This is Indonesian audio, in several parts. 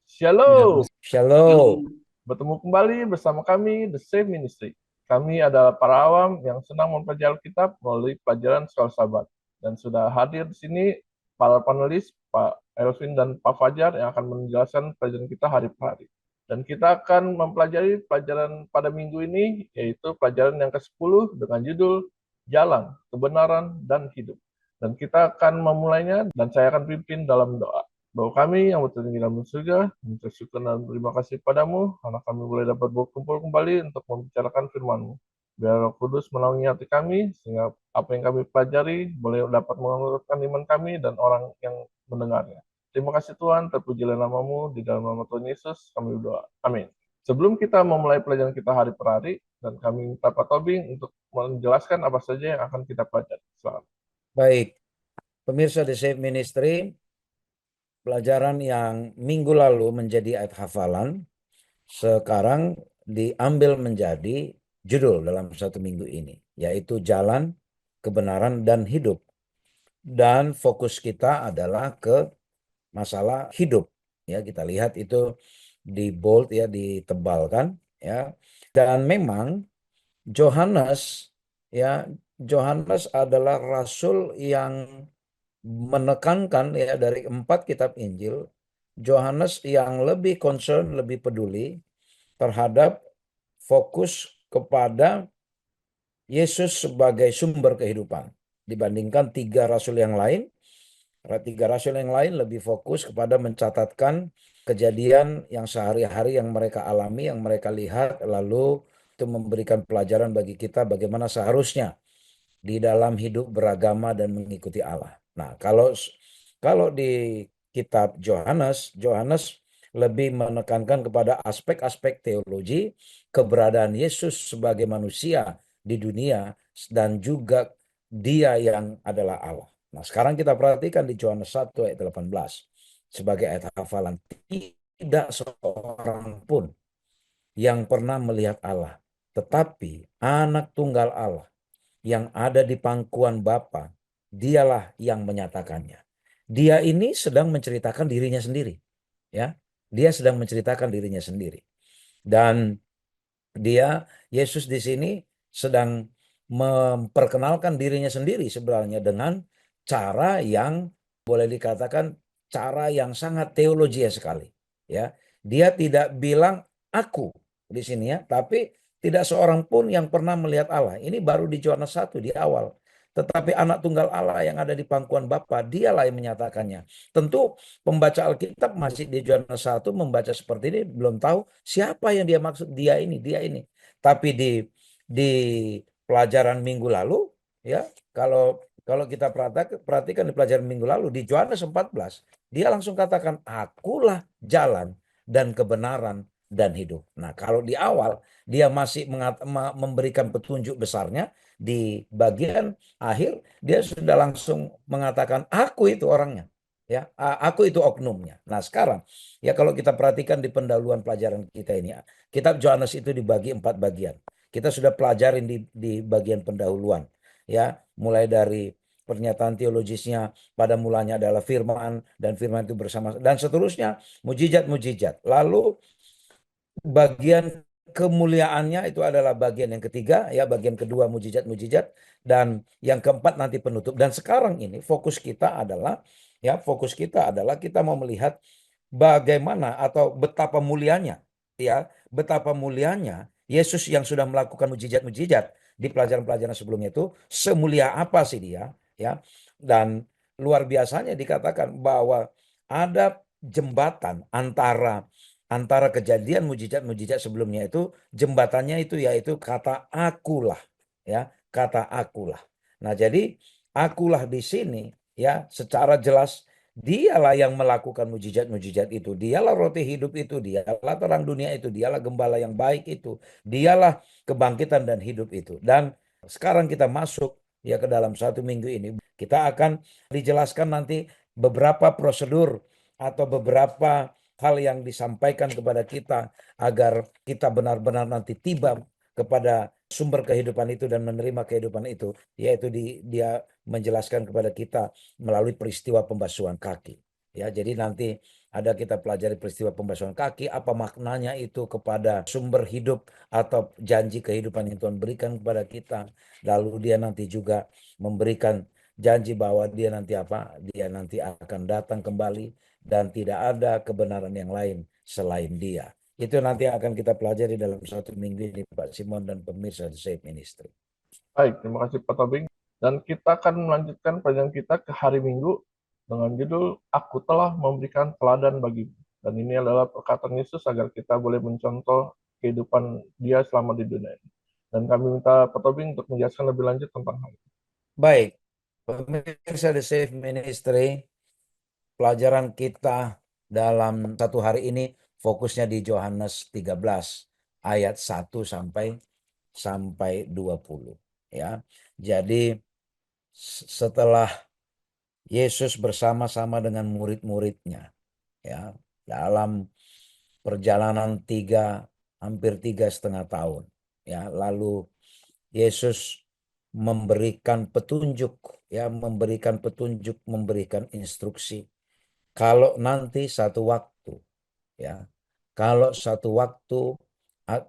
Shalom, Shalom. bertemu kembali bersama kami, The Same Ministry. Kami adalah para awam yang senang mempelajari Alkitab melalui pelajaran Sekolah Sahabat. Dan sudah hadir di sini para panelis, Pak Elvin dan Pak Fajar yang akan menjelaskan pelajaran kita hari per hari. Dan kita akan mempelajari pelajaran pada minggu ini, yaitu pelajaran yang ke-10 dengan judul Jalan, Kebenaran, dan Hidup. Dan kita akan memulainya, dan saya akan pimpin dalam doa. Bahwa kami yang berterima dalam surga, minta syukur dan terima kasih padamu, karena kami boleh dapat berkumpul kembali untuk membicarakan firman-Mu. Biar Roh Kudus menaungi hati kami, sehingga apa yang kami pelajari boleh dapat menguatkan iman kami dan orang yang mendengarnya. Terima kasih Tuhan, terpujilah namamu, di dalam nama Tuhan Yesus kami berdoa. Amin. Sebelum kita memulai pelajaran kita hari per hari, dan kami minta Pak Tobing untuk menjelaskan apa saja yang akan kita pelajari. Selamat. Baik, pemirsa The Save Ministry, pelajaran yang minggu lalu menjadi ayat hafalan, sekarang diambil menjadi judul dalam satu minggu ini, yaitu Jalan, Kebenaran, dan Hidup. Dan fokus kita adalah ke masalah hidup. Ya, kita lihat itu di bold ya, ditebalkan ya. Dan memang Yohanes ya, Yohanes adalah rasul yang menekankan ya dari 4 kitab Injil, Yohanes yang lebih concern, lebih peduli terhadap fokus kepada Yesus sebagai sumber kehidupan dibandingkan 3 rasul yang lain. 3 rasul yang lain lebih fokus kepada mencatatkan kejadian yang sehari-hari yang mereka alami, yang mereka lihat, lalu itu memberikan pelajaran bagi kita bagaimana seharusnya di dalam hidup beragama dan mengikuti Allah. Nah, kalau di kitab Yohanes, Yohanes lebih menekankan kepada aspek-aspek teologi, keberadaan Yesus sebagai manusia di dunia, dan juga dia yang adalah Allah. Nah, sekarang kita perhatikan di Yohanes 1 ayat 18 sebagai ayat hafalan. Tidak seorang pun yang pernah melihat Allah, tetapi anak tunggal Allah yang ada di pangkuan Bapa, dialah yang menyatakannya. Dia ini sedang menceritakan dirinya sendiri, ya. Dia sedang menceritakan dirinya sendiri. Dan Yesus di sini sedang memperkenalkan dirinya sendiri sebenarnya dengan cara yang boleh dikatakan cara yang sangat teologias sekali, ya. Dia tidak bilang aku di sini ya, tapi tidak seorang pun yang pernah melihat Allah. Ini baru di Yohanes 1 di awal. Tetapi anak tunggal Allah yang ada di pangkuan Bapa, dialah yang menyatakannya. Tentu pembaca Alkitab masih di Yohanes 1 membaca seperti ini belum tahu siapa yang dia maksud, dia ini, dia ini. Tapi di pelajaran minggu lalu ya, kalau kalau kita perhatikan di pelajaran minggu lalu di Yohanes 14, dia langsung katakan, akulah jalan dan kebenaran dan hidup. Nah, kalau di awal dia masih memberikan petunjuk besarnya, di bagian akhir dia sudah langsung mengatakan aku itu orangnya. Ya, aku itu oknumnya. Nah, sekarang ya kalau kita perhatikan di pendahuluan pelajaran kita ini, kitab Yohanes itu dibagi 4 bagian. Kita sudah pelajarin di bagian pendahuluan, ya, mulai dari pernyataan teologisnya, pada mulanya adalah firman, dan firman itu bersama, dan seterusnya, mujizat-mujizat. Lalu bagian kemuliaannya itu adalah bagian yang ketiga, ya, bagian kedua mujizat-mujizat, dan yang keempat nanti penutup. Dan sekarang ini fokus kita adalah kita mau melihat bagaimana atau betapa mulianya, ya, betapa mulianya Yesus yang sudah melakukan mujizat-mujizat di pelajaran-pelajaran sebelumnya itu, semulia apa sih dia, ya. Dan luar biasanya dikatakan bahwa ada jembatan antara kejadian mujizat-mujizat sebelumnya itu, jembatannya itu yaitu kata akulah, ya, kata akulah. Nah, jadi akulah di sini ya secara jelas dialah yang melakukan mujizat-mujizat itu, dialah roti hidup itu, dialah terang dunia itu, dialah gembala yang baik itu, dialah kebangkitan dan hidup itu. Dan sekarang kita masuk ya ke dalam satu minggu ini, kita akan dijelaskan nanti beberapa prosedur atau beberapa hal yang disampaikan kepada kita agar kita benar-benar nanti tiba kepada sumber kehidupan itu dan menerima kehidupan itu, yaitu dia menjelaskan kepada kita melalui peristiwa pembasuhan kaki. Ya, jadi nanti Ada kita pelajari peristiwa pembasuhan kaki, apa maknanya itu kepada sumber hidup atau janji kehidupan yang Tuhan berikan kepada kita. Lalu dia nanti juga memberikan janji bahwa dia nanti apa? Dia nanti akan datang kembali dan tidak ada kebenaran yang lain selain dia. Itu nanti akan kita pelajari dalam 1 minggu ini Pak Simon dan pemirsa The Safe Ministry. Baik, terima kasih Pak Tobing. Dan kita akan melanjutkan pelajaran kita ke hari Minggu dengan judul Aku telah memberikan teladan bagimu. Dan ini adalah perkataan Yesus agar kita boleh mencontoh kehidupan dia selama di dunia ini. Dan kami minta Pak Tobing untuk menjelaskan lebih lanjut tentang hal ini. Baik, pemirsa The Safe Ministry, pelajaran kita dalam satu hari ini fokusnya di Yohanes 13 ayat 1 sampai 20 ya. Jadi setelah Yesus bersama-sama dengan murid-muridnya ya dalam perjalanan hampir 3,5 tahun ya, lalu Yesus memberikan petunjuk ya, memberikan instruksi kalau nanti satu waktu ya, kalau satu waktu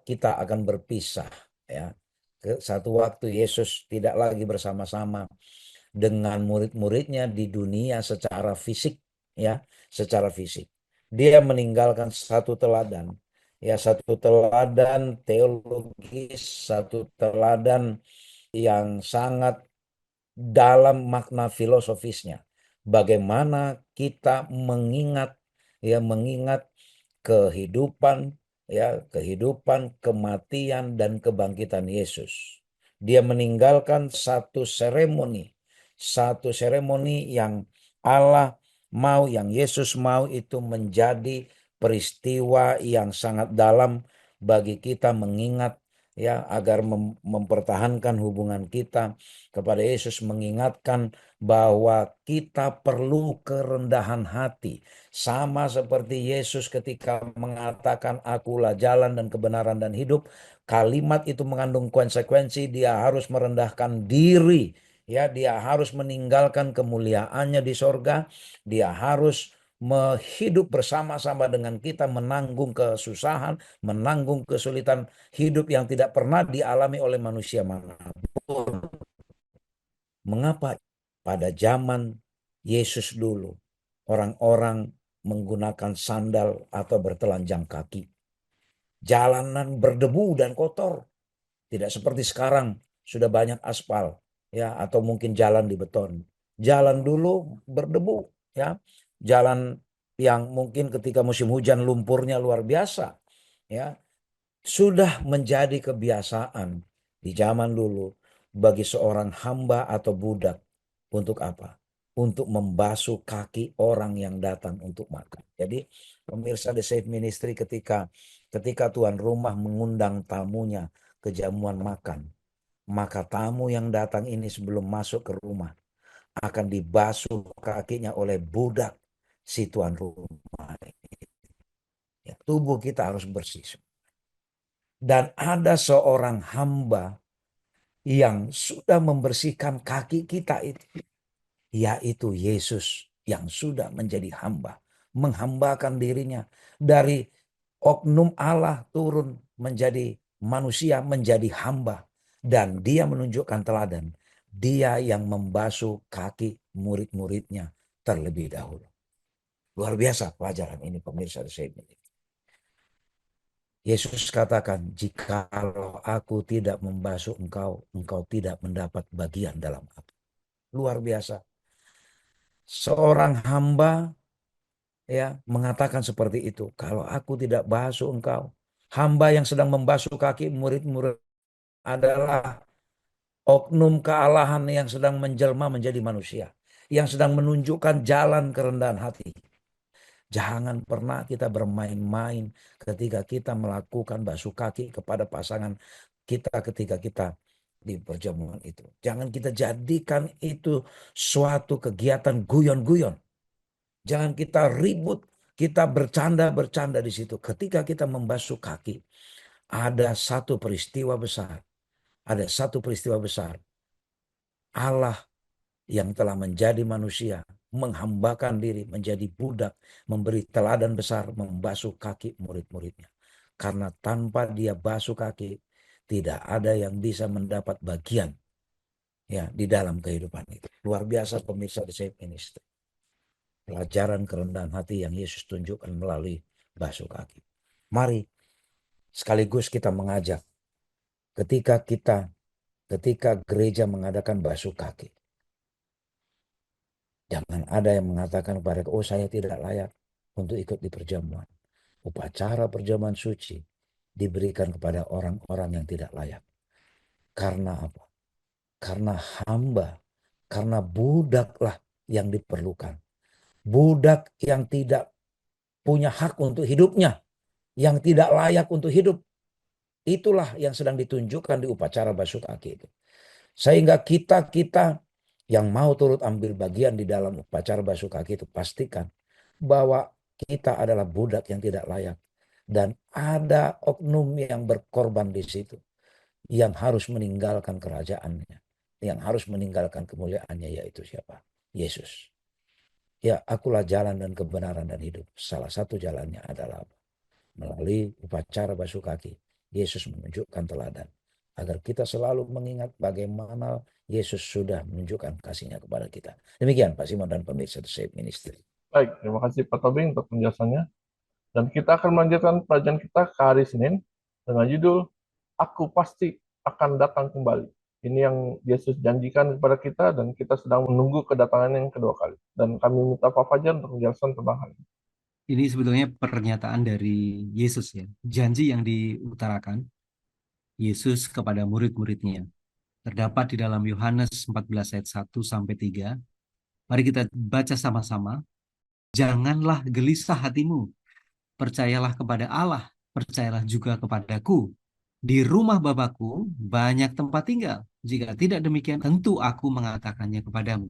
kita akan berpisah ya, satu waktu Yesus tidak lagi bersama-sama dengan murid-muridnya di dunia secara fisik ya, secara fisik. Dia meninggalkan satu teladan ya, satu teladan teologis, satu teladan yang sangat dalam makna filosofisnya. Bagaimana kita mengingat kehidupan kehidupan, kematian dan kebangkitan Yesus. Dia meninggalkan satu seremoni yang Allah mau, yang Yesus mau itu menjadi peristiwa yang sangat dalam bagi kita mengingat ya, agar mempertahankan hubungan kita kepada Yesus, mengingatkan bahwa kita perlu kerendahan hati. Sama seperti Yesus ketika mengatakan akulah jalan dan kebenaran dan hidup. Kalimat itu mengandung konsekuensi, dia harus merendahkan diri. Ya, dia harus meninggalkan kemuliaannya di sorga. Dia harus hidup bersama-sama dengan kita, menanggung kesusahan, menanggung kesulitan hidup yang tidak pernah dialami oleh manusia manapun. Mengapa pada zaman Yesus dulu orang-orang menggunakan sandal atau bertelanjang kaki? Jalanan berdebu dan kotor. Tidak seperti sekarang sudah banyak aspal ya, atau mungkin jalan di beton. Jalan dulu berdebu ya. Jalan yang mungkin ketika musim hujan lumpurnya luar biasa ya. Sudah menjadi kebiasaan di zaman dulu bagi seorang hamba atau budak untuk apa? Untuk membasuh kaki orang yang datang untuk makan. Jadi pemirsa The Safe Ministry, ketika tuan rumah mengundang tamunya ke jamuan makan, maka tamu yang datang ini sebelum masuk ke rumah akan dibasuh kakinya oleh budak si tuan rumah. Ya, tubuh kita harus bersih. Dan ada seorang hamba yang sudah membersihkan kaki kita itu, yaitu Yesus yang sudah menjadi hamba, menghambakan dirinya dari oknum Allah turun menjadi manusia, menjadi hamba, dan dia menunjukkan teladan. Dia yang membasuh kaki murid-muridnya terlebih dahulu. Luar biasa pelajaran ini pemirsa saya. Yesus katakan, jikalau aku tidak membasuh engkau, engkau tidak mendapat bagian dalam aku. Luar biasa. Seorang hamba ya mengatakan seperti itu. Kalau aku tidak basuh engkau, hamba yang sedang membasuh kaki murid-murid adalah oknum kealahan yang sedang menjelma menjadi manusia, yang sedang menunjukkan jalan kerendahan hati. Jangan pernah kita bermain-main ketika kita melakukan basuh kaki kepada pasangan kita ketika kita di perjamuan itu. Jangan kita jadikan itu suatu kegiatan guyon-guyon. Jangan kita ribut, kita bercanda-bercanda di situ. Ketika kita membasuh kaki, ada satu peristiwa besar. Ada satu peristiwa besar. Allah yang telah menjadi manusia menghambakan diri menjadi budak, memberi teladan besar, membasuh kaki murid-muridnya. Karena tanpa dia basuh kaki, tidak ada yang bisa mendapat bagian ya di dalam kehidupan itu. Luar biasa pemirsa di Save Ministry. Pelajaran kerendahan hati yang Yesus tunjukkan melalui basuh kaki. Mari sekaligus kita mengajak ketika gereja mengadakan basuh kaki. Jangan ada yang mengatakan kepada, oh saya tidak layak untuk ikut di perjamuan. Upacara perjamuan suci diberikan kepada orang-orang yang tidak layak. Karena apa? Karena hamba, karena budaklah yang diperlukan. Budak yang tidak punya hak untuk hidupnya, yang tidak layak untuk hidup. Itulah yang sedang ditunjukkan di upacara basuh kaki itu. Sehingga kita yang mau turut ambil bagian di dalam upacara basuh kaki itu, pastikan bahwa kita adalah budak yang tidak layak. Dan ada oknum yang berkorban di situ, yang harus meninggalkan kerajaannya, yang harus meninggalkan kemuliaannya, yaitu siapa? Yesus. Ya, akulah jalan dan kebenaran dan hidup. Salah satu jalannya adalah melalui upacara basuh kaki. Yesus menunjukkan teladan agar kita selalu mengingat bagaimana Yesus sudah menunjukkan kasihnya kepada kita. Demikian Pak Simon dan pemirsa The Save Ministry. Baik, terima kasih Pak Tobing untuk penjelasannya. Dan kita akan melanjutkan pelajaran kita ke hari Senin dengan judul Aku Pasti Akan Datang Kembali. Ini yang Yesus janjikan kepada kita dan kita sedang menunggu kedatangan yang kedua kali. Dan kami minta Pak Fajar untuk menjelaskan tentang hal ini. Ini sebetulnya pernyataan dari Yesus ya, janji yang diutarakan Yesus kepada murid-muridnya. Terdapat di dalam Yohanes 14 ayat 1 sampai 3. Mari kita baca sama-sama. Janganlah gelisah hatimu. Percayalah kepada Allah, percayalah juga kepadaku. Di rumah Bapakku banyak tempat tinggal. Jika tidak demikian, tentu aku mengatakannya kepadamu.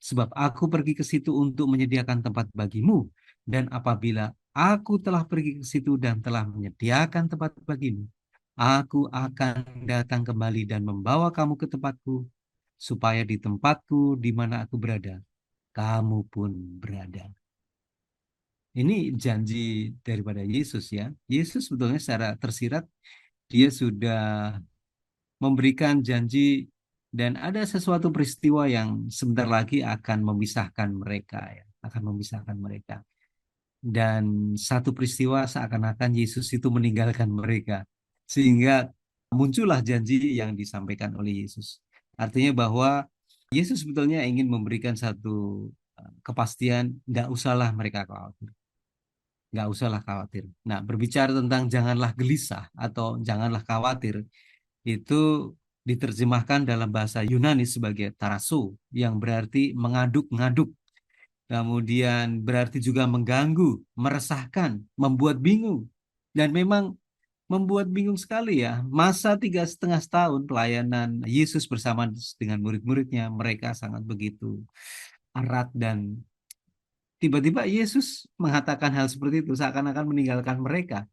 Sebab aku pergi ke situ untuk menyediakan tempat bagimu. Dan apabila aku telah pergi ke situ dan telah menyediakan tempat bagimu, aku akan datang kembali dan membawa kamu ke tempatku, supaya di tempatku di mana aku berada, kamu pun berada. Ini janji daripada Yesus ya. Yesus sebetulnya secara tersirat dia sudah memberikan janji dan ada sesuatu peristiwa yang sebentar lagi akan memisahkan mereka ya, akan memisahkan mereka. Dan satu peristiwa seakan-akan Yesus itu meninggalkan mereka sehingga muncullah janji yang disampaikan oleh Yesus. Artinya bahwa Yesus sebetulnya ingin memberikan satu kepastian, nggak usahlah mereka khawatir. Nggak usahlah khawatir. Nah, berbicara tentang janganlah gelisah atau janganlah khawatir, itu diterjemahkan dalam bahasa Yunani sebagai taraso, yang berarti mengaduk-ngaduk. Kemudian berarti juga mengganggu, meresahkan, membuat bingung. Dan memang membuat bingung sekali ya. Masa 3,5 tahun pelayanan Yesus bersama dengan murid-muridnya, mereka sangat begitu erat dan tiba-tiba Yesus mengatakan hal seperti itu seakan-akan meninggalkan mereka,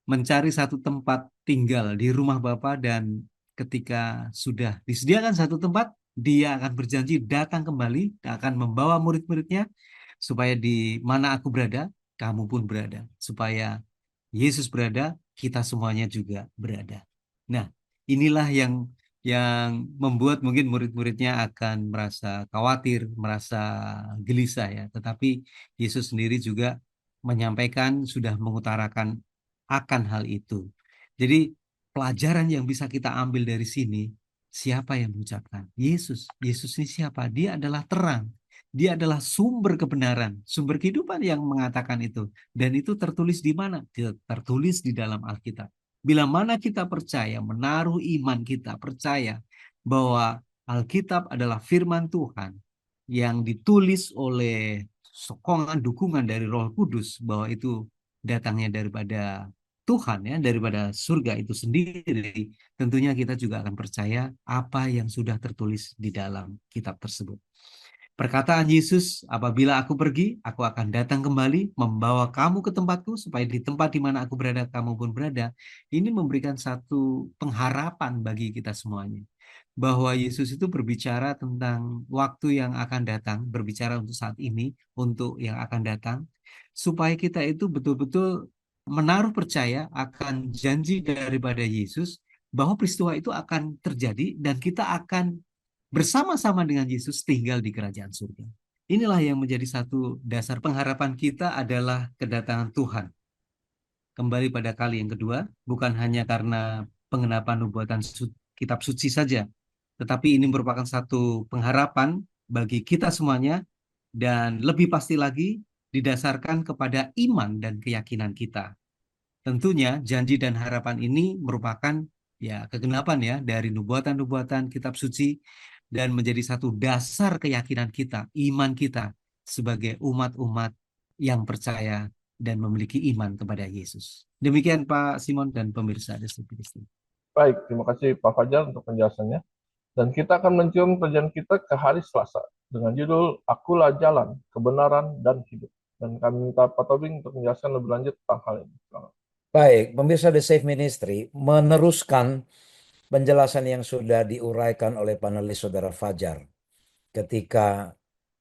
mencari satu tempat tinggal di rumah Bapa, dan ketika sudah disediakan satu tempat, dia akan berjanji datang kembali, akan membawa murid-muridnya supaya di mana aku berada, kamu pun berada. Supaya Yesus berada, kita semuanya juga berada. Nah, inilah yang membuat mungkin murid-muridnya akan merasa khawatir, merasa gelisah ya. Tetapi Yesus sendiri juga menyampaikan, sudah mengutarakan akan hal itu. Jadi pelajaran yang bisa kita ambil dari sini, siapa yang mengucapkan? Yesus. Yesus ini siapa? Dia adalah terang. Dia adalah sumber kebenaran, sumber kehidupan yang mengatakan itu. Dan itu tertulis di mana? Tertulis di dalam Alkitab. Bila mana kita percaya, menaruh iman kita, percaya bahwa Alkitab adalah firman Tuhan yang ditulis oleh sokongan dukungan dari Roh Kudus, bahwa itu datangnya daripada Tuhan ya, daripada surga itu sendiri, tentunya kita juga akan percaya apa yang sudah tertulis di dalam kitab tersebut. Perkataan Yesus, apabila aku pergi, aku akan datang kembali, membawa kamu ke tempatku, supaya di tempat di mana aku berada, kamu pun berada. Ini memberikan satu pengharapan bagi kita semuanya. bahwa Yesus itu berbicara tentang waktu yang akan datang, berbicara untuk saat ini, untuk yang akan datang, supaya kita itu betul-betul menaruh percaya akan janji daripada Yesus bahwa peristiwa itu akan terjadi dan kita akan bersama-sama dengan Yesus tinggal di kerajaan surga. Inilah yang menjadi satu dasar pengharapan kita adalah kedatangan Tuhan. Kembali pada kali yang kedua, bukan hanya karena pengenapan nubuatan kitab suci saja, tetapi ini merupakan satu pengharapan bagi kita semuanya dan lebih pasti lagi didasarkan kepada iman dan keyakinan kita. Tentunya janji dan harapan ini merupakan ya kegenapan ya dari nubuatan-nubuatan kitab suci dan menjadi satu dasar keyakinan kita, iman kita sebagai umat-umat yang percaya dan memiliki iman kepada Yesus. Demikian Pak Simon dan pemirsa Desa Kristen. Baik, terima kasih Pak Fajar untuk penjelasannya. Dan kita akan mencium perjalanan kita ke hari Selasa dengan judul Akulah Jalan, Kebenaran, dan Hidup. Dan kami minta Pak Tobing untuk menjelaskan lebih lanjut tentang hal ini. Selamat. Baik, pemirsa The Safe Ministry meneruskan penjelasan yang sudah diuraikan oleh panelis Saudara Fajar ketika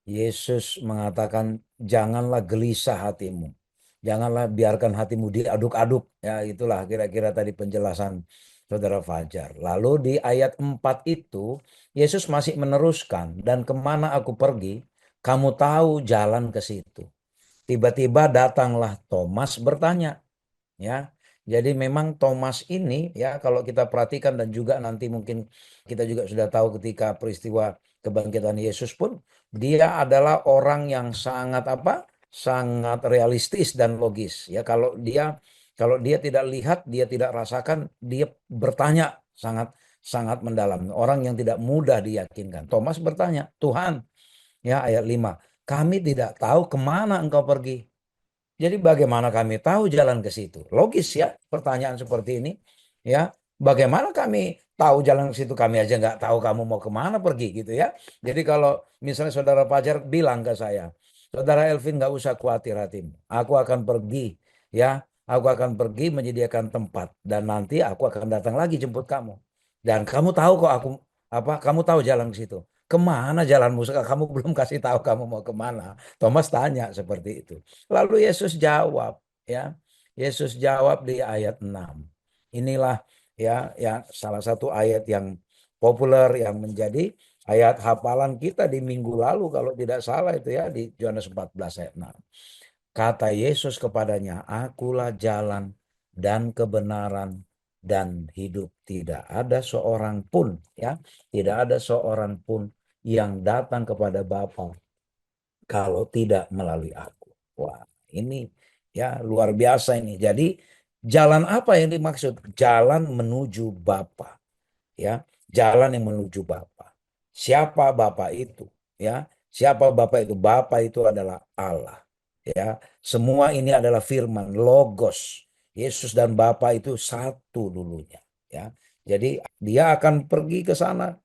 Yesus mengatakan janganlah gelisah hatimu. Janganlah biarkan hatimu diaduk-aduk. Ya, itulah kira-kira tadi penjelasan Saudara Fajar. Lalu di ayat 4 itu Yesus masih meneruskan, dan kemana aku pergi, kamu tahu jalan ke situ. Tiba-tiba datanglah Thomas bertanya. Ya, jadi memang Thomas ini ya kalau kita perhatikan dan juga nanti mungkin kita juga sudah tahu ketika peristiwa kebangkitan Yesus pun dia adalah orang yang sangat sangat realistis dan logis ya. Kalau dia tidak lihat, dia tidak rasakan, dia bertanya sangat sangat mendalam. Orang yang tidak mudah diyakinkan. Thomas bertanya, Tuhan, ya ayat 5, kami tidak tahu kemana engkau pergi. Jadi bagaimana kami tahu jalan ke situ? Logis ya pertanyaan seperti ini. Ya, bagaimana kami tahu jalan ke situ? Kami aja nggak tahu kamu mau kemana pergi gitu ya. Jadi kalau misalnya Saudara Fajar bilang ke saya, Saudara Elvin nggak usah khawatir hatimu. Aku akan pergi ya. Aku akan pergi menyediakan tempat dan nanti aku akan datang lagi jemput kamu. Dan kamu tahu kok kamu tahu jalan ke situ. Kemana jalanmu? Kamu belum kasih tahu kamu mau kemana. Thomas tanya seperti itu. Lalu Yesus jawab ya. Yesus jawab di ayat 6. Inilah ya yang salah satu ayat yang populer yang menjadi ayat hafalan kita di minggu lalu kalau tidak salah itu ya di Yohanes 14 ayat 6. Kata Yesus kepadanya, akulah jalan dan kebenaran dan hidup. Tidak ada seorang pun ya, tidak ada seorang pun yang datang kepada Bapa kalau tidak melalui aku. Wah, ini ya luar biasa ini. Jadi jalan apa yang dimaksud? Jalan menuju Bapa. Ya, jalan yang menuju Bapa. Siapa Bapa itu? Ya, siapa Bapa itu? Bapa itu adalah Allah. Ya, semua ini adalah firman logos. Yesus dan Bapa itu satu dulunya. Ya, jadi dia akan pergi ke sana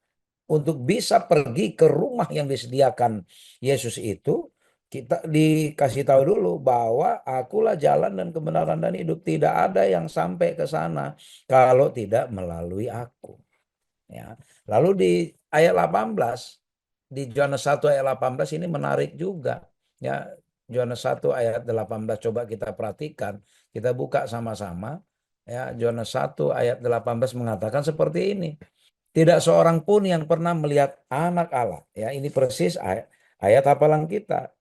untuk bisa pergi ke rumah yang disediakan Yesus itu. Kita dikasih tahu dulu bahwa akulah jalan dan kebenaran dan hidup. Tidak ada yang sampai ke sana kalau tidak melalui aku. Ya. Lalu di ayat 18, di Yohanes 1 ayat 18 ini menarik juga. Ya, Yohanes 1 ayat 18 coba kita perhatikan, kita buka sama-sama. Ya, Yohanes 1 ayat 18 mengatakan seperti ini. Tidak seorang pun yang pernah melihat anak Allah. Ya, ini persis ayat hafalan kita.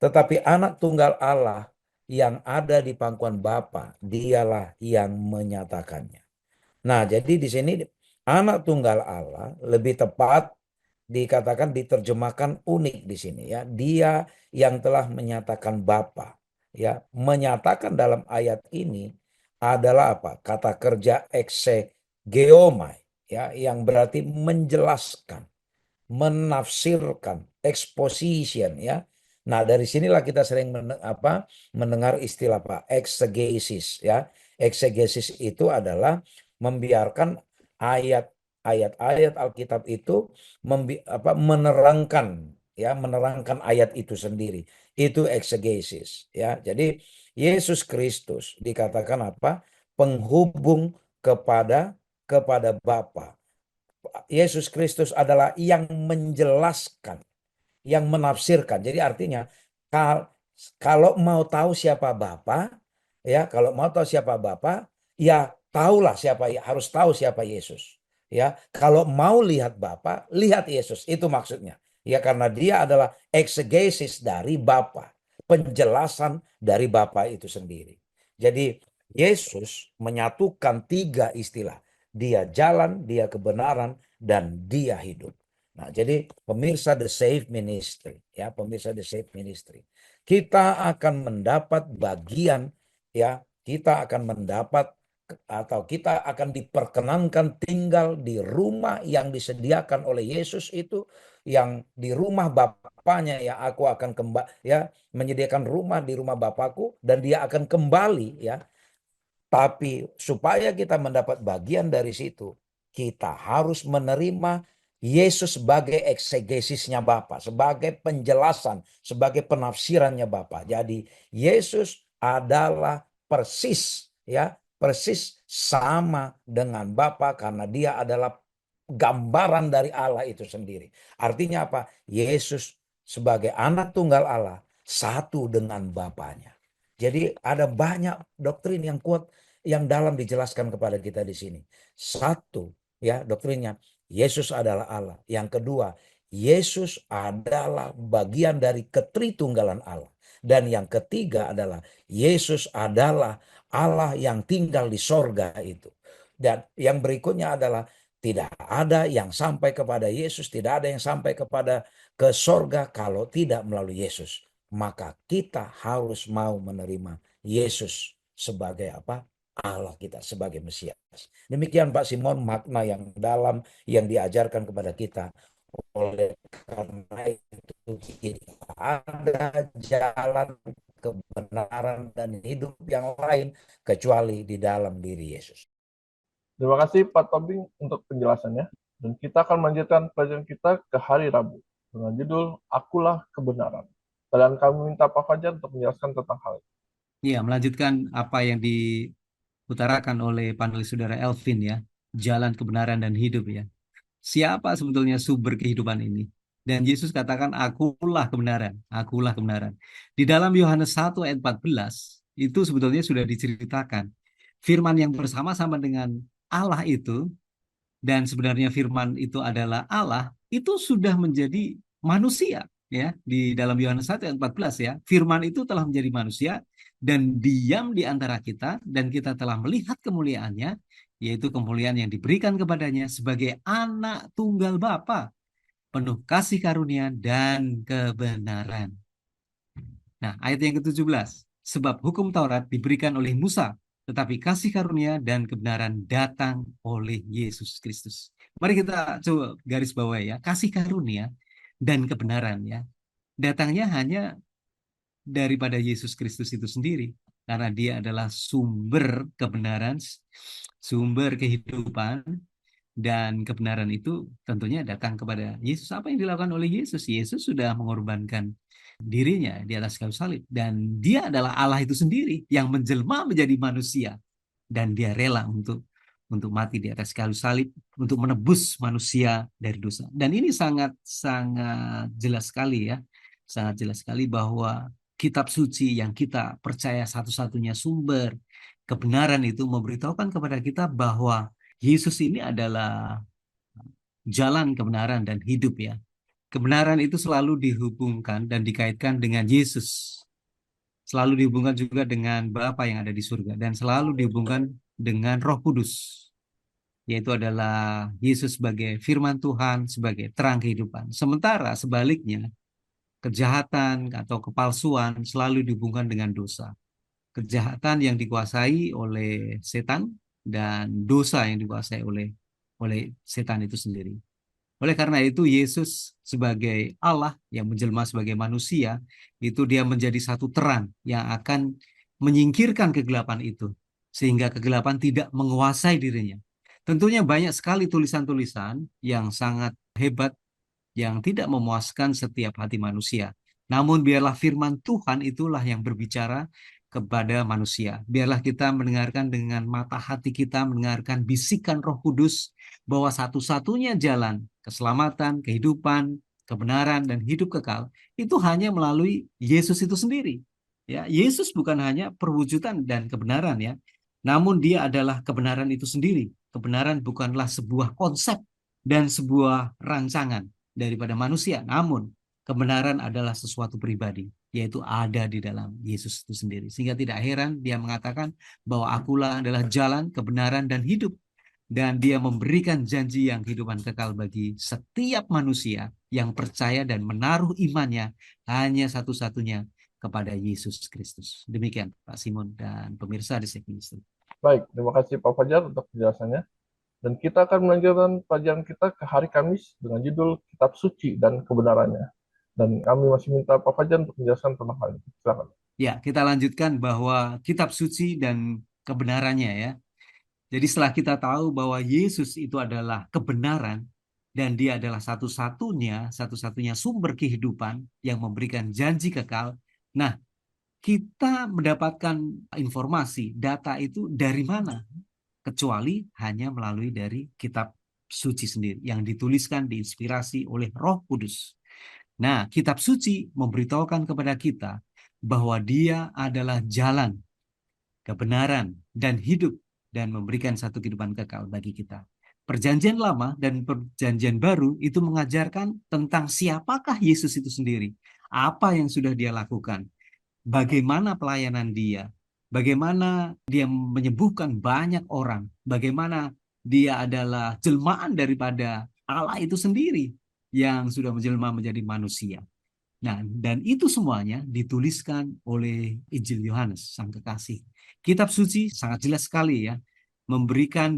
Tetapi anak tunggal Allah yang ada di pangkuan Bapa, dialah yang menyatakannya. Nah, jadi di sini anak tunggal Allah lebih tepat dikatakan diterjemahkan unik di sini ya. Dia yang telah menyatakan Bapa. Ya, menyatakan dalam ayat ini adalah apa? Kata kerja exegeomai ya, yang berarti menjelaskan, menafsirkan, exposition ya. Nah, dari sinilah kita sering mendengar istilah exegesis ya. Exegesis itu adalah membiarkan ayat-ayat Alkitab itu menerangkan ayat itu sendiri. Itu exegesis ya. Jadi Yesus Kristus dikatakan penghubung kepada Bapa. Yesus Kristus adalah yang menjelaskan, yang menafsirkan. Jadi artinya kalau mau tahu siapa Bapa, ya kalau mau tahu siapa Bapa, ya tahulah siapa, harus tahu siapa Yesus. Ya, kalau mau lihat Bapa, lihat Yesus. Itu maksudnya. Ya karena dia adalah eksegesis dari Bapa, penjelasan dari Bapa itu sendiri. Jadi Yesus menyatukan 3 istilah. Dia jalan, dia kebenaran, dan dia hidup. Nah, jadi pemirsa The Save Ministry, ya, pemirsa The Save Ministry, kita akan mendapat bagian, ya, kita akan mendapat atau kita akan diperkenankan tinggal di rumah yang disediakan oleh Yesus itu, yang di rumah Bapaknya, ya, aku akan kembali, ya, menyediakan rumah di rumah Bapakku dan dia akan kembali, ya. Tapi supaya kita mendapat bagian dari situ, kita harus menerima Yesus sebagai eksegesisnya Bapa, sebagai penjelasan, sebagai penafsirannya Bapa. Jadi Yesus adalah persis, ya, persis sama dengan Bapa karena dia adalah gambaran dari Allah itu sendiri. Artinya apa? Yesus sebagai anak tunggal Allah satu dengan Bapanya. Jadi ada banyak doktrin yang kuat yang dalam dijelaskan kepada kita di sini. Satu, ya, doktrinnya Yesus adalah Allah. Yang kedua, Yesus adalah bagian dari ketritunggalan Allah. Dan yang ketiga adalah Yesus adalah Allah yang tinggal di sorga itu. Dan yang berikutnya adalah tidak ada yang sampai kepada Yesus, tidak ada yang sampai ke sorga kalau tidak melalui Yesus. Maka kita harus mau menerima Yesus sebagai apa? Allah kita sebagai Mesias. Demikian Pak Simon makna yang dalam yang diajarkan kepada kita. Oleh karena itu kita ada jalan kebenaran dan hidup yang lain kecuali di dalam diri Yesus. Terima kasih Pak Tobing untuk penjelasannya. Dan kita akan melanjutkan pelajaran kita ke hari Rabu dengan judul Akulah Kebenaran. Dan kami minta Pak Fajar untuk menjelaskan tentang hal itu. Ya, melanjutkan apa yang diutarakan oleh panelis saudara Elvin ya, jalan kebenaran dan hidup ya. Siapa sebetulnya sumber kehidupan ini? Dan Yesus katakan, akulah kebenaran, akulah kebenaran. Di dalam Yohanes 1 ayat 14, itu sebetulnya sudah diceritakan. Firman yang bersama-sama dengan Allah itu, dan sebenarnya firman itu adalah Allah, itu sudah menjadi manusia. Ya, di dalam Yohanes 1 ayat 14 ya, firman itu telah menjadi manusia dan diam di antara kita, dan kita telah melihat kemuliaannya, yaitu kemuliaan yang diberikan kepadanya sebagai anak tunggal Bapa, penuh kasih karunia dan kebenaran. Nah, ayat yang ke-17, sebab hukum Taurat diberikan oleh Musa, tetapi kasih karunia dan kebenaran datang oleh Yesus Kristus. Mari kita coba garis bawah ya, kasih karunia dan kebenaran ya, datangnya hanya daripada Yesus Kristus itu sendiri, karena dia adalah sumber kebenaran, sumber kehidupan, dan kebenaran itu tentunya datang kepada Yesus. Apa yang dilakukan oleh Yesus? Yesus sudah mengorbankan dirinya di atas kayu salib, dan dia adalah Allah itu sendiri yang menjelma menjadi manusia, dan dia rela untuk mati di atas kayu salib untuk menebus manusia dari dosa. Dan ini sangat sangat jelas sekali ya, sangat jelas sekali bahwa kitab suci yang kita percaya satu-satunya sumber kebenaran itu memberitahukan kepada kita bahwa Yesus ini adalah jalan kebenaran dan hidup ya. Kebenaran itu selalu dihubungkan dan dikaitkan dengan Yesus. Selalu dihubungkan juga dengan Bapa yang ada di surga, dan selalu dihubungkan dengan Roh Kudus, yaitu adalah Yesus sebagai firman Tuhan, sebagai terang kehidupan. Sementara sebaliknya, kejahatan atau kepalsuan selalu dihubungkan dengan dosa. Kejahatan yang dikuasai oleh setan dan dosa yang dikuasai oleh setan itu sendiri. Oleh karena itu, Yesus sebagai Allah yang menjelma sebagai manusia, itu dia menjadi satu terang yang akan menyingkirkan kegelapan itu, sehingga kegelapan tidak menguasai dirinya. Tentunya banyak sekali tulisan-tulisan yang sangat hebat, yang tidak memuaskan setiap hati manusia. Namun biarlah firman Tuhan itulah yang berbicara kepada manusia. Biarlah kita mendengarkan dengan mata hati kita, mendengarkan bisikan Roh Kudus bahwa satu-satunya jalan keselamatan, kehidupan, kebenaran, dan hidup kekal itu hanya melalui Yesus itu sendiri. Ya, Yesus bukan hanya perwujudan dan kebenaran ya, namun dia adalah kebenaran itu sendiri. Kebenaran bukanlah sebuah konsep dan sebuah rancangan daripada manusia, namun kebenaran adalah sesuatu pribadi, yaitu ada di dalam Yesus itu sendiri. Sehingga tidak heran dia mengatakan bahwa akulah adalah jalan, kebenaran, dan hidup. Dan dia memberikan janji yang kehidupan kekal bagi setiap manusia yang percaya dan menaruh imannya hanya satu-satunya kepada Yesus Kristus. Demikian Pak Simon dan pemirsa di Safe Ministry. Baik, terima kasih Pak Fajar untuk penjelasannya. Dan kita akan melanjutkan pelajaran kita ke hari Kamis dengan judul Kitab Suci dan Kebenarannya. Dan kami masih minta Pak Fajar untuk menjelaskan tentang hal ini. Silakan. Ya, kita lanjutkan bahwa kitab suci dan kebenarannya ya. Jadi setelah kita tahu bahwa Yesus itu adalah kebenaran dan dia adalah satu-satunya sumber kehidupan yang memberikan janji kekal. Nah, kita mendapatkan informasi, data itu dari mana? Kecuali hanya melalui dari kitab suci sendiri yang dituliskan, diinspirasi oleh Roh Kudus. Nah, kitab suci memberitahukan kepada kita bahwa dia adalah jalan, kebenaran, dan hidup, dan memberikan satu kehidupan kekal bagi kita. Perjanjian Lama dan Perjanjian Baru itu mengajarkan tentang siapakah Yesus itu sendiri, apa yang sudah dia lakukan, bagaimana pelayanan dia, bagaimana dia menyembuhkan banyak orang, bagaimana dia adalah jelmaan daripada Allah itu sendiri yang sudah menjelma menjadi manusia. Nah, dan itu semuanya dituliskan oleh Injil Yohanes, Sang Kekasih. Kitab suci sangat jelas sekali ya, membuktikan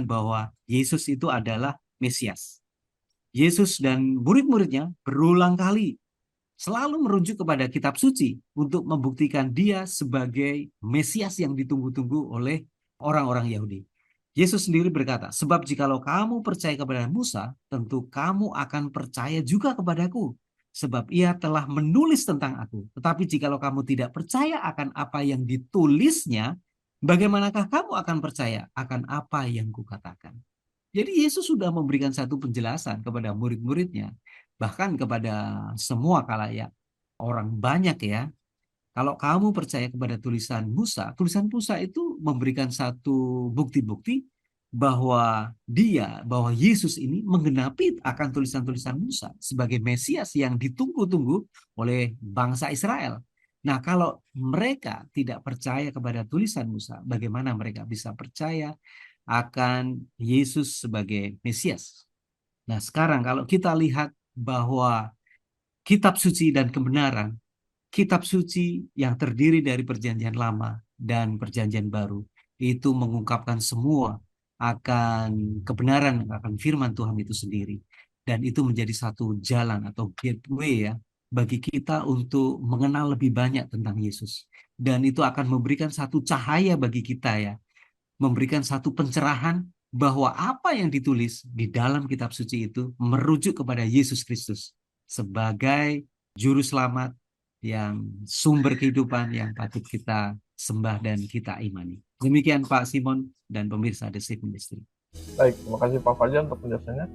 bahwa Yesus itu adalah Mesias. Yesus dan murid-muridnya berulang kali selalu merujuk kepada kitab suci untuk membuktikan dia sebagai Mesias yang ditunggu-tunggu oleh orang-orang Yahudi. Yesus sendiri berkata, sebab jikalau kamu percaya kepada Musa, tentu kamu akan percaya juga kepadaku. Sebab ia telah menulis tentang aku. Tetapi jikalau kamu tidak percaya akan apa yang ditulisnya, bagaimanakah kamu akan percaya akan apa yang kukatakan? Jadi Yesus sudah memberikan satu penjelasan kepada murid-muridnya, bahkan kepada semua khalayak, orang banyak ya. Kalau kamu percaya kepada tulisan Musa itu memberikan satu bukti-bukti bahwa Yesus ini menggenapi akan tulisan-tulisan Musa sebagai Mesias yang ditunggu-tunggu oleh bangsa Israel. Nah, kalau mereka tidak percaya kepada tulisan Musa, bagaimana mereka bisa percaya akan Yesus sebagai Mesias? Nah, sekarang kalau kita lihat bahwa kitab suci dan kebenaran, kitab suci yang terdiri dari Perjanjian Lama dan Perjanjian Baru itu mengungkapkan semua akan kebenaran, akan firman Tuhan itu sendiri. Dan itu menjadi satu jalan atau gateway ya bagi kita untuk mengenal lebih banyak tentang Yesus. Dan itu akan memberikan satu cahaya bagi kita ya, memberikan satu pencerahan bahwa apa yang ditulis di dalam kitab suci itu merujuk kepada Yesus Kristus sebagai juru selamat yang sumber kehidupan yang patut kita sembah dan kita imani. Demikian Pak Simon dan pemirsa The Safe Ministry. Baik, terima kasih Pak Fajar untuk penjelasannya.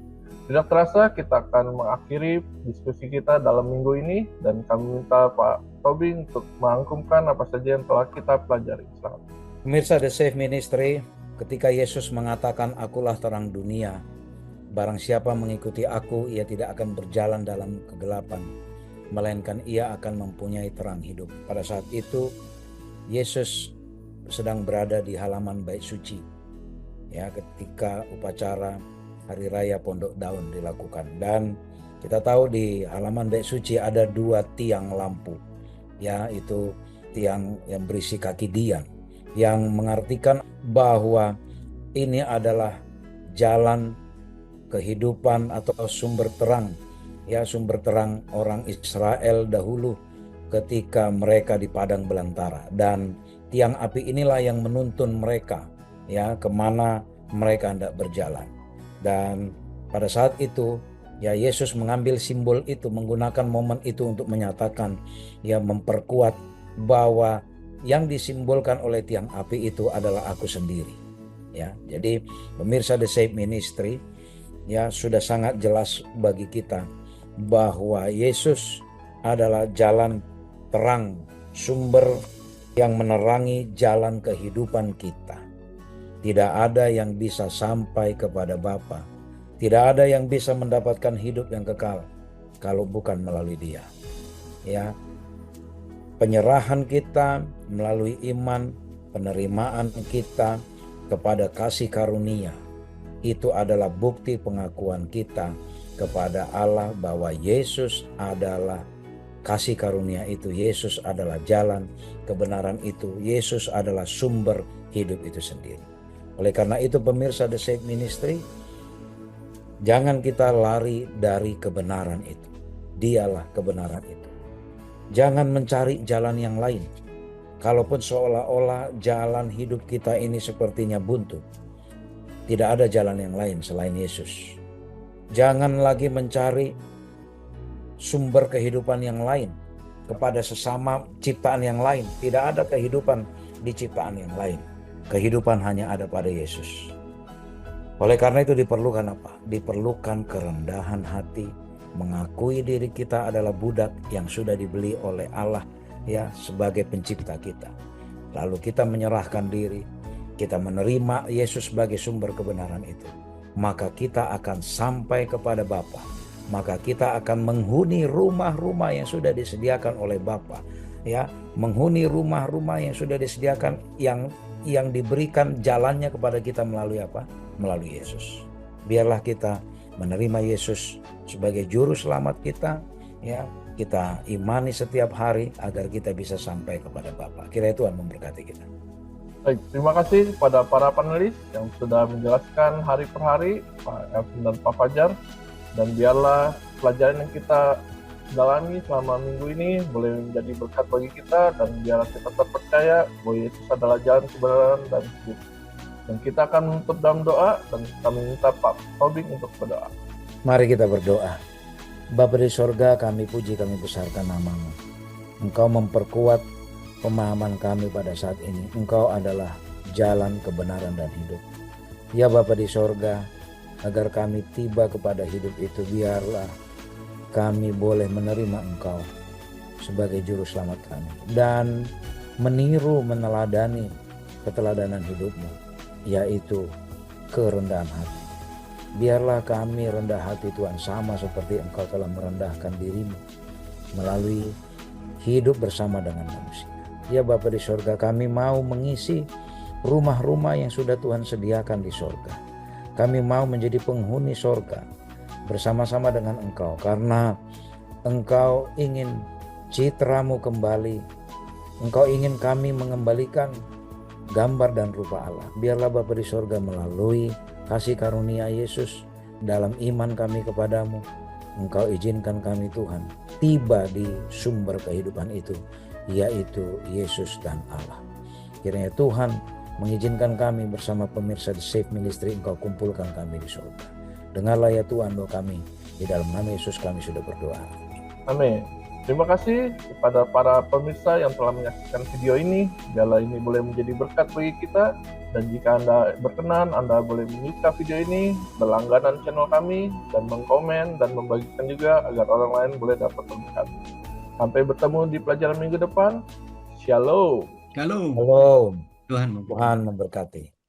Tidak terasa kita akan mengakhiri diskusi kita dalam minggu ini dan kami minta Pak Tobi untuk merangkumkan apa saja yang telah kita pelajari. Selamat. Pemirsa The Safe Ministry, ketika Yesus mengatakan akulah terang dunia, barang siapa mengikuti aku, ia tidak akan berjalan dalam kegelapan, melainkan ia akan mempunyai terang hidup. Pada saat itu, Yesus sedang berada di halaman Bait Suci, ya, ketika upacara Hari Raya Pondok Daun dilakukan. Dan kita tahu di halaman Bait Suci ada 2 tiang lampu, ya, itu tiang yang berisi kaki dian, yang mengartikan bahwa ini adalah jalan kehidupan atau sumber terang, ya, sumber terang orang Israel dahulu ketika mereka di padang belantara. Dan tiang api inilah yang menuntun mereka, ya, kemana mereka hendak berjalan. Dan pada saat itu, ya, Yesus mengambil simbol itu, menggunakan momen itu untuk menyatakan, ya, memperkuat bahwa yang disimbolkan oleh tiang api itu adalah aku sendiri. Ya, jadi pemirsa The Save Ministry, ya sudah sangat jelas bagi kita bahwa Yesus adalah jalan terang, sumber yang menerangi jalan kehidupan kita. Tidak ada yang bisa sampai kepada Bapa, tidak ada yang bisa mendapatkan hidup yang kekal kalau bukan melalui Dia. Ya, penyerahan kita melalui iman, penerimaan kita kepada kasih karunia, itu adalah bukti pengakuan kita kepada Allah bahwa Yesus adalah kasih karunia itu, Yesus adalah jalan kebenaran itu, Yesus adalah sumber hidup itu sendiri. Oleh karena itu pemirsa The Save Ministry, jangan kita lari dari kebenaran itu. Dialah kebenaran itu. Jangan mencari jalan yang lain. Kalaupun seolah-olah jalan hidup kita ini sepertinya buntu, tidak ada jalan yang lain selain Yesus. Jangan lagi mencari sumber kehidupan yang lain kepada sesama ciptaan yang lain. Tidak ada kehidupan di ciptaan yang lain. Kehidupan hanya ada pada Yesus. Oleh karena itu diperlukan apa? Diperlukan kerendahan hati, mengakui diri kita adalah budak yang sudah dibeli oleh Allah, ya, sebagai pencipta kita. Lalu kita menyerahkan diri, kita menerima Yesus sebagai sumber kebenaran itu. Maka kita akan sampai kepada Bapa. Maka kita akan menghuni rumah-rumah yang sudah disediakan oleh Bapa, ya, menghuni rumah-rumah yang sudah disediakan, yang diberikan jalannya kepada kita melalui apa? Melalui Yesus. Biarlah kita menerima Yesus sebagai juru selamat kita, ya, kita imani setiap hari agar kita bisa sampai kepada Bapa. Kiranya Tuhan memberkati kita. Baik, terima kasih kepada para panelis yang sudah menjelaskan hari per hari, Pak Elvin dan Pak Fajar. Dan biarlah pelajaran yang kita dalami selama minggu ini boleh menjadi berkat bagi kita, dan biarlah kita tetap percaya bahwa Yesus adalah jalan kebenaran dan hidup. Dan kita akan menutup dalam doa, dan kami minta Pak Tobing untuk berdoa. Mari kita berdoa. Bapa di sorga, kami puji, kami besarkan nama-Mu. Engkau memperkuat pemahaman kami pada saat ini. Engkau adalah jalan kebenaran dan hidup. Ya Bapa di sorga, agar kami tiba kepada hidup itu, biarlah kami boleh menerima Engkau sebagai juru selamat kami dan meniru, meneladani keteladanan hidup-Mu, yaitu kerendahan hati. Biarlah kami rendah hati Tuhan, sama seperti Engkau telah merendahkan diri-Mu melalui hidup bersama dengan manusia. Ya Bapa di sorga, kami mau mengisi rumah-rumah yang sudah Tuhan sediakan di sorga. Kami mau menjadi penghuni sorga bersama-sama dengan Engkau, karena Engkau ingin citra-Mu kembali. Engkau ingin kami mengembalikan gambar dan rupa Allah. Biarlah Bapa di sorga, melalui kasih karunia Yesus dalam iman kami kepadamu, Engkau izinkan kami Tuhan tiba di sumber kehidupan itu, yaitu Yesus dan Allah. Kiranya Tuhan mengizinkan kami bersama pemirsa The Save Ministry, Engkau kumpulkan kami di surga. Dengarlah ya Tuhan doa kami, di dalam nama Yesus kami sudah berdoa. Amin. Terima kasih kepada para pemirsa yang telah menyaksikan video ini. Biarlah ini boleh menjadi berkat bagi kita. Dan jika Anda berkenan, Anda boleh menyukai video ini, berlangganan channel kami, dan mengkomen dan membagikan juga agar orang lain boleh dapat berkat. Sampai bertemu di pelajaran minggu depan. Shalom. Shalom. Shalom. Tuhan Tuhan memberkati.